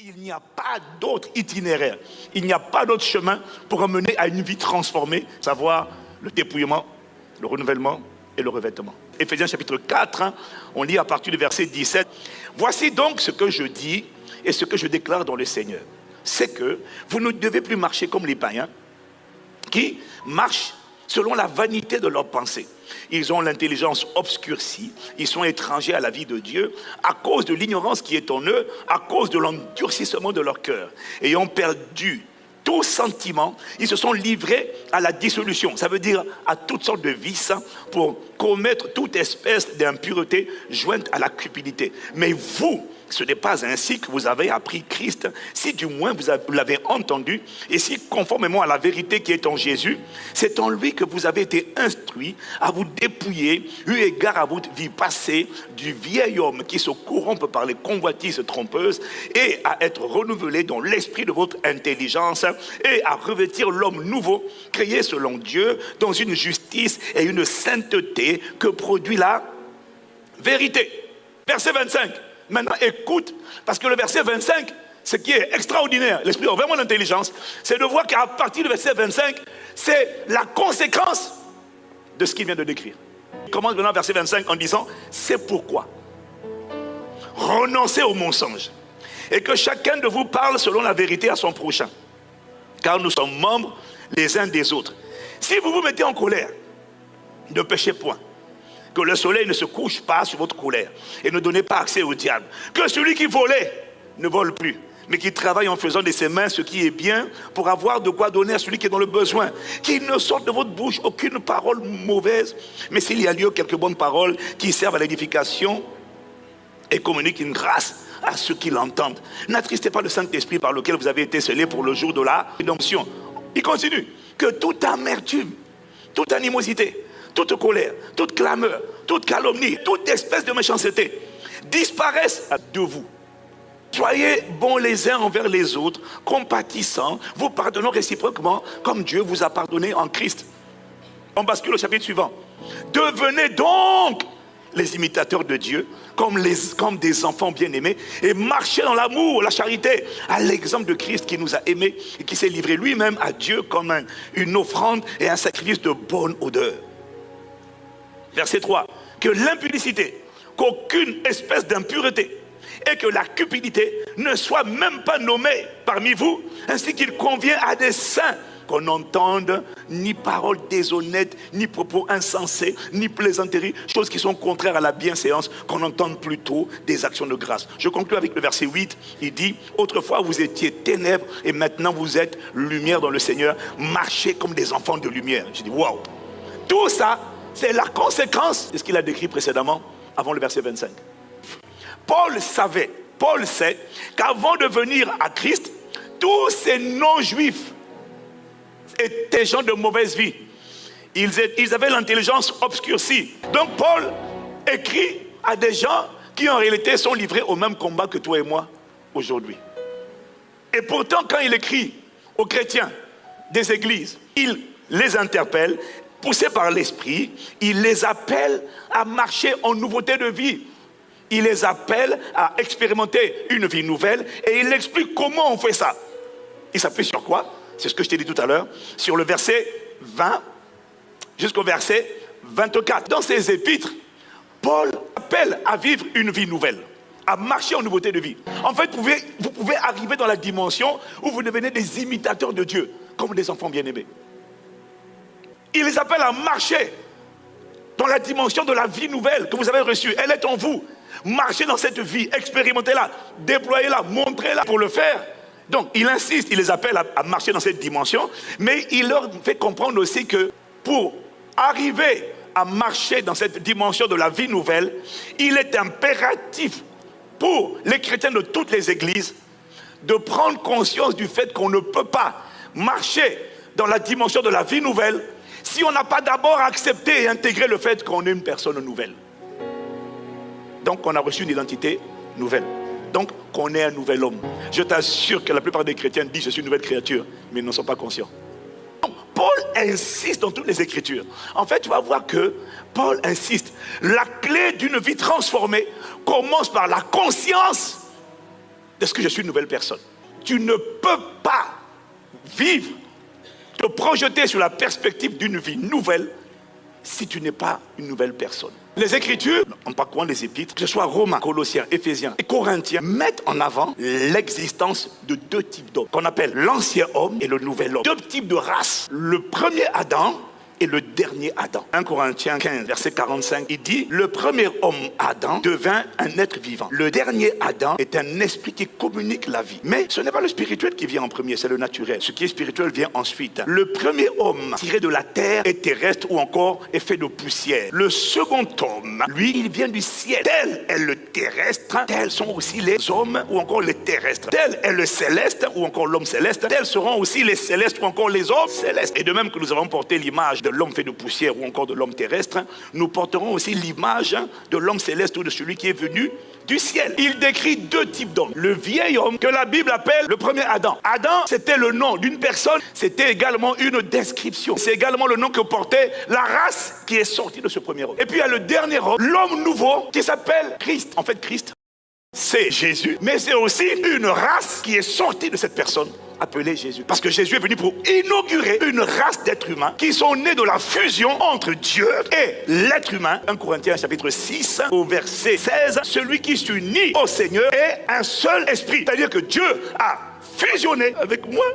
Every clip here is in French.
Il n'y a pas d'autre itinéraire, il n'y a pas d'autre chemin pour amener à une vie transformée, savoir le dépouillement, le renouvellement et le revêtement. Éphésiens chapitre 4, on lit à partir du verset 17. Voici donc ce que je dis et ce que je déclare dans le Seigneur. C'est que vous ne devez plus marcher comme les païens qui marchent selon la vanité de leurs pensées. Ils ont l'intelligence obscurcie, ils sont étrangers à la vie de Dieu à cause de l'ignorance qui est en eux, à cause de l'endurcissement de leur cœur. Ayant perdu tout sentiment, ils se sont livrés à la dissolution. Ça veut dire à toutes sortes de vices pour commettre toute espèce d'impureté jointe à la cupidité. Mais vous, ce n'est pas ainsi que vous avez appris Christ, si du moins vous l'avez entendu, et si conformément à la vérité qui est en Jésus, c'est en lui que vous avez été instruits à vous dépouiller, eu égard à votre vie passée, du vieil homme qui se corrompt par les convoitises trompeuses, et à être renouvelé dans l'esprit de votre intelligence, et à revêtir l'homme nouveau, créé selon Dieu, dans une justice et une sainteté que produit la vérité. Verset 25. Maintenant, écoute, parce que le verset 25, ce qui est extraordinaire, l'esprit a vraiment l'intelligence, c'est de voir qu'à partir du verset 25, c'est la conséquence de ce qu'il vient de décrire. Il commence maintenant verset 25 en disant, c'est pourquoi renoncez au mensonge et que chacun de vous parle selon la vérité à son prochain, car nous sommes membres les uns des autres. Si vous vous mettez en colère, ne péchez point. Que le soleil ne se couche pas sur votre colère et ne donnez pas accès au diable. Que celui qui volait ne vole plus, mais qui travaille en faisant de ses mains ce qui est bien pour avoir de quoi donner à celui qui est dans le besoin. Qu'il ne sorte de votre bouche aucune parole mauvaise, mais s'il y a lieu, quelques bonnes paroles qui servent à l'édification et communiquent une grâce à ceux qui l'entendent. N'attristez pas le Saint-Esprit par lequel vous avez été scellés pour le jour de la rédemption. Il continue. Que toute amertume, toute animosité, toute colère, toute clameur, toute calomnie, toute espèce de méchanceté disparaissent de vous. Soyez bons les uns envers les autres, compatissants, vous pardonnant réciproquement comme Dieu vous a pardonné en Christ. On bascule au chapitre suivant. Devenez donc les imitateurs de Dieu comme des enfants bien-aimés et marchez dans l'amour, la charité, à l'exemple de Christ qui nous a aimés et qui s'est livré lui-même à Dieu comme une offrande et un sacrifice de bonne odeur. Verset 3, que l'impudicité, qu'aucune espèce d'impureté et que la cupidité ne soit même pas nommée parmi vous, ainsi qu'il convient à des saints qu'on n'entende ni paroles déshonnêtes, ni propos insensés, ni plaisanteries, choses qui sont contraires à la bienséance, qu'on entende plutôt des actions de grâce. Je conclue avec le verset 8, il dit, autrefois vous étiez ténèbres et maintenant vous êtes lumière dans le Seigneur, marchez comme des enfants de lumière. Je dis, waouh, tout ça, c'est la conséquence de ce qu'il a décrit précédemment, avant le verset 25. Paul sait qu'avant de venir à Christ, tous ces non-juifs étaient gens de mauvaise vie. Ils avaient l'intelligence obscurcie. Donc Paul écrit à des gens qui en réalité sont livrés au même combat que toi et moi aujourd'hui. Et pourtant, quand il écrit aux chrétiens des églises, il les interpelle. Poussé par l'esprit, il les appelle à marcher en nouveauté de vie. Il les appelle à expérimenter une vie nouvelle et il explique comment on fait ça. Il s'appuie sur quoi? C'est ce que je t'ai dit tout à l'heure, sur le verset 20 jusqu'au verset 24. Dans ses épîtres, Paul appelle à vivre une vie nouvelle, à marcher en nouveauté de vie. En fait, vous pouvez arriver dans la dimension où vous devenez des imitateurs de Dieu, comme des enfants bien-aimés. Il les appelle à marcher dans la dimension de la vie nouvelle que vous avez reçue. Elle est en vous. Marchez dans cette vie, expérimentez-la, déployez-la, montrez-la pour le faire. Donc, il insiste, il les appelle à marcher dans cette dimension, mais il leur fait comprendre aussi que pour arriver à marcher dans cette dimension de la vie nouvelle, il est impératif pour les chrétiens de toutes les églises de prendre conscience du fait qu'on ne peut pas marcher dans la dimension de la vie nouvelle si on n'a pas d'abord accepté et intégré le fait qu'on est une personne nouvelle. Donc on a reçu une identité nouvelle. Donc qu'on est un nouvel homme. Je t'assure que la plupart des chrétiens disent je suis une nouvelle créature, mais ils n'en sont pas conscients. Donc Paul insiste dans toutes les Écritures. En fait, tu vas voir que Paul insiste. La clé d'une vie transformée commence par la conscience est-ce que je suis une nouvelle personne? Tu ne peux pas vivre, te projeter sur la perspective d'une vie nouvelle si tu n'es pas une nouvelle personne. Les Écritures, en parcourant les épîtres, que ce soit Romains, Colossiens, Éphésiens et Corinthiens, mettent en avant l'existence de deux types d'hommes, qu'on appelle l'ancien homme et le nouvel homme. Deux types de races. Le premier Adam et le dernier Adam. 1 Corinthiens 15, verset 45, il dit, le premier homme, Adam, devint un être vivant. Le dernier Adam est un esprit qui communique la vie. Mais ce n'est pas le spirituel qui vient en premier, c'est le naturel. Ce qui est spirituel vient ensuite. Le premier homme, tiré de la terre, est terrestre ou encore est fait de poussière. Le second homme, lui, il vient du ciel. Tel est le terrestre, tels sont aussi les hommes ou encore les terrestres. Tel est le céleste ou encore l'homme céleste, tels seront aussi les célestes ou encore les hommes célestes. Et de même que nous avons porté l'image de l'homme fait de poussière ou encore de l'homme terrestre, nous porterons aussi l'image de l'homme céleste ou de celui qui est venu du ciel. Il décrit deux types d'hommes. Le vieil homme que la Bible appelle le premier Adam. Adam, c'était le nom d'une personne, c'était également une description. C'est également le nom que portait la race qui est sortie de ce premier homme. Et puis il y a le dernier homme, l'homme nouveau, qui s'appelle Christ. En fait, Christ, c'est Jésus, mais c'est aussi une race qui est sortie de cette personne appelée Jésus. Parce que Jésus est venu pour inaugurer une race d'êtres humains qui sont nés de la fusion entre Dieu et l'être humain. 1 Corinthiens chapitre 6 au verset 16. Celui qui s'unit au Seigneur est un seul esprit. C'est-à-dire que Dieu a fusionné avec moi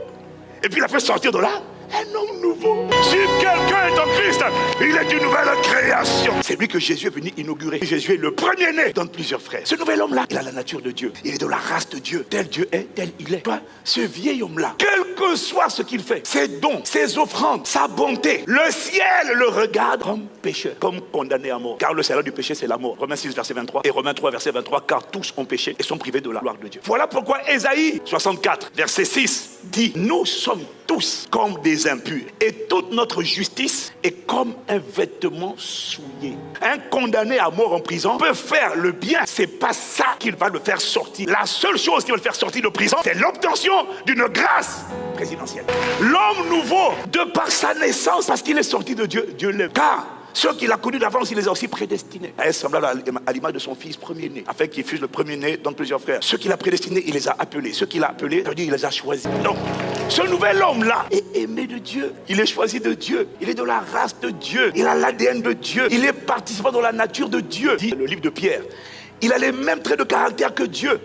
et puis il a fait sortir de là un homme nouveau. Si quelqu'un est en Christ, il est une nouvelle création. C'est lui que Jésus est venu inaugurer. Jésus est le premier-né dans plusieurs frères. Ce nouvel homme-là, il a la nature de Dieu. Il est de la race de Dieu. Tel Dieu est, tel il est. Toi, ce vieil homme-là, quel que soit ce qu'il fait, ses dons, ses offrandes, sa bonté, le ciel le regarde comme pécheur, comme condamné à mort. Car le salaire du péché, c'est la mort. Romains 6, verset 23 et Romains 3, verset 23. Car tous ont péché et sont privés de la gloire de Dieu. Voilà pourquoi Ésaïe 64, verset 6 dit, nous sommes tous comme des impurs et toute notre justice est comme un vêtement souillé. Un condamné à mort en prison peut faire le bien, c'est pas ça qui va le faire sortir. La seule chose qui va le faire sortir de prison, c'est l'obtention d'une grâce présidentielle. L'homme nouveau, de par sa naissance, parce qu'il est sorti de Dieu, Dieu l'aime. Car ceux qu'il a connus d'avance, il les a aussi prédestinés. Elle est semblable à l'image de son fils premier-né, afin qu'il fût le premier-né dans plusieurs frères. Ceux qu'il a prédestinés, il les a appelés. Ceux qu'il a appelés, ça veut dire il les a choisis. Donc, ce nouvel homme-là est aimé de Dieu. Il est choisi de Dieu. Il est de la race de Dieu. Il a l'ADN de Dieu. Il est participant dans la nature de Dieu. Dit le livre de Pierre. Il a les mêmes traits de caractère que Dieu,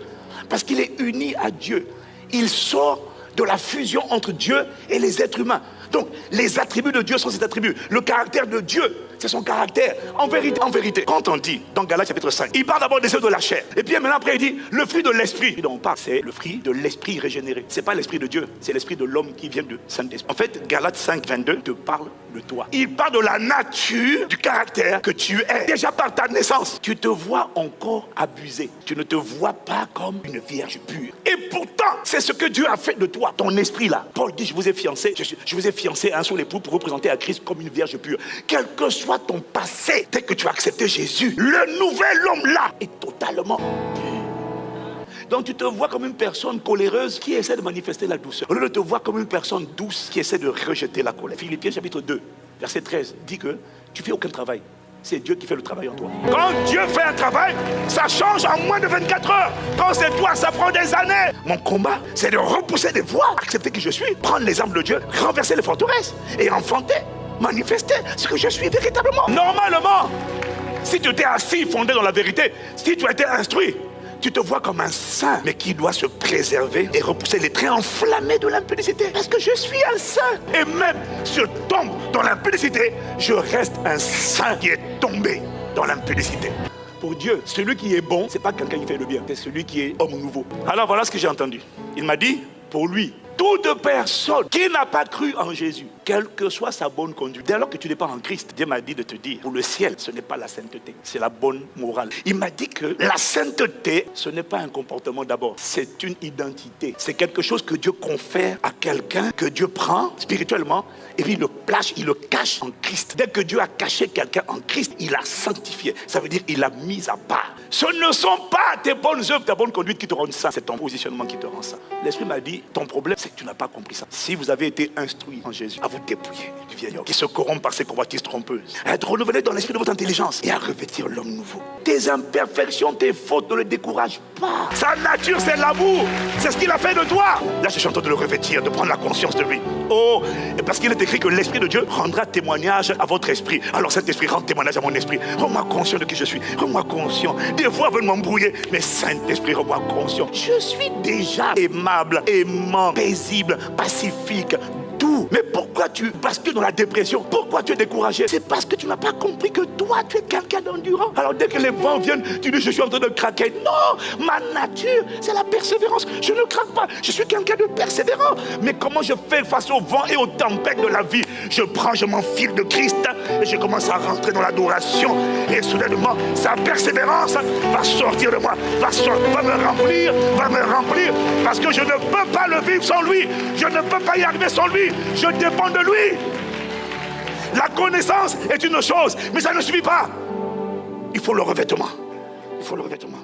parce qu'il est uni à Dieu. Il sort de la fusion entre Dieu et les êtres humains. Donc, les attributs de Dieu sont ses attributs. Le caractère de Dieu, c'est son caractère. En vérité, quand on dit, dans Galates chapitre 5, il parle d'abord des œuvres de la chair. Et puis maintenant, après, il dit, le fruit de l'esprit. dont on parle, c'est le fruit de l'esprit régénéré. C'est pas l'esprit de Dieu, c'est l'esprit de l'homme qui vient de Saint-Esprit. En fait, Galates 5, 22 te parle de toi. Il parle de la nature, du caractère que tu es. Déjà par ta naissance, tu te vois encore abusé. Tu ne te vois pas comme une vierge pure. Et pourtant, c'est ce que Dieu a fait de toi. Ton esprit là. Paul dit, je vous ai fiancé. Je vous ai fiancé un seul époux pour vous présenter à Christ comme une vierge pure. Quel que soit ton passé, dès que tu as accepté Jésus, le nouvel homme là est totalement pur. Donc tu te vois comme une personne coléreuse qui essaie de manifester la douceur. Au lieu de te voir comme une personne douce qui essaie de rejeter la colère. Philippiens chapitre 2, verset 13 dit que tu fais aucun travail. C'est Dieu qui fait le travail en toi. Quand Dieu fait un travail, ça change en moins de 24 heures. Quand c'est toi, ça prend des années. Mon combat, c'est de repousser des voies, accepter qui je suis, prendre les armes de Dieu, renverser les forteresses et enfanter, manifester ce que je suis véritablement. Normalement, si tu t'es assis, fondé dans la vérité, si tu as été instruit, tu te vois comme un saint, mais qui doit se préserver et repousser les traits enflammés de l'impudicité. Parce que je suis un saint. Et même si je tombe dans l'impudicité, je reste un saint qui est tombé dans l'impudicité. Pour Dieu, celui qui est bon, c'est pas quelqu'un qui fait le bien, c'est celui qui est homme nouveau. Alors voilà ce que j'ai entendu. Il m'a dit, pour lui, toute personne qui n'a pas cru en Jésus, quelle que soit sa bonne conduite, dès lors que tu n'es pas en Christ, Dieu m'a dit de te dire, pour le ciel, ce n'est pas la sainteté, c'est la bonne morale. Il m'a dit que la sainteté, ce n'est pas un comportement d'abord, c'est une identité. C'est quelque chose que Dieu confère à quelqu'un, que Dieu prend spirituellement, et puis il le place, il le cache en Christ. Dès que Dieu a caché quelqu'un en Christ, il l'a sanctifié. Ça veut dire qu'il l'a mis à part. Ce ne sont pas tes bonnes œuvres, ta bonne conduite qui te rendent saint, c'est ton positionnement qui te rend saint. L'Esprit m'a dit, ton problème, c'est que tu n'as pas compris ça. Si vous avez été instruit en Jésus, vous dépouiller du vieil homme qui se corrompt par ses convoitises trompeuses, à être renouvelé dans l'esprit de votre intelligence et à revêtir l'homme nouveau. Tes imperfections, tes fautes ne le découragent pas. Sa nature, c'est l'amour. C'est ce qu'il a fait de toi. Là, je suis en train de le revêtir, de prendre la conscience de lui. Oh, et parce qu'il est écrit que l'Esprit de Dieu rendra témoignage à votre esprit. Alors cet esprit rend témoignage à mon esprit. Rends-moi conscient de qui je suis. Rends-moi conscient. Des fois, veulent m'embrouiller. Mais Saint-Esprit, rends-moi conscient. Je suis déjà aimable, aimant, paisible, pacifique, doux. Mais pourquoi tu bascules dans la dépression? Pourquoi tu es découragé? C'est parce que tu n'as pas compris que toi, tu es quelqu'un d'endurant. Alors dès que les vents viennent, tu dis je suis en train de craquer. Non, ma nature, c'est la persévérance. Je ne craque pas. Je suis quelqu'un de persévérant. Mais comment je fais face au vent et aux tempêtes de la vie? Je m'enfile de Christ et je commence à rentrer dans l'adoration. Et soudainement, sa persévérance va sortir de moi, va me remplir, parce que je ne peux pas le vivre sans lui. Je ne peux pas y arriver sans lui. Je dépends de lui. La connaissance est une chose, mais ça ne suffit pas. Il faut le revêtement. Il faut le revêtement.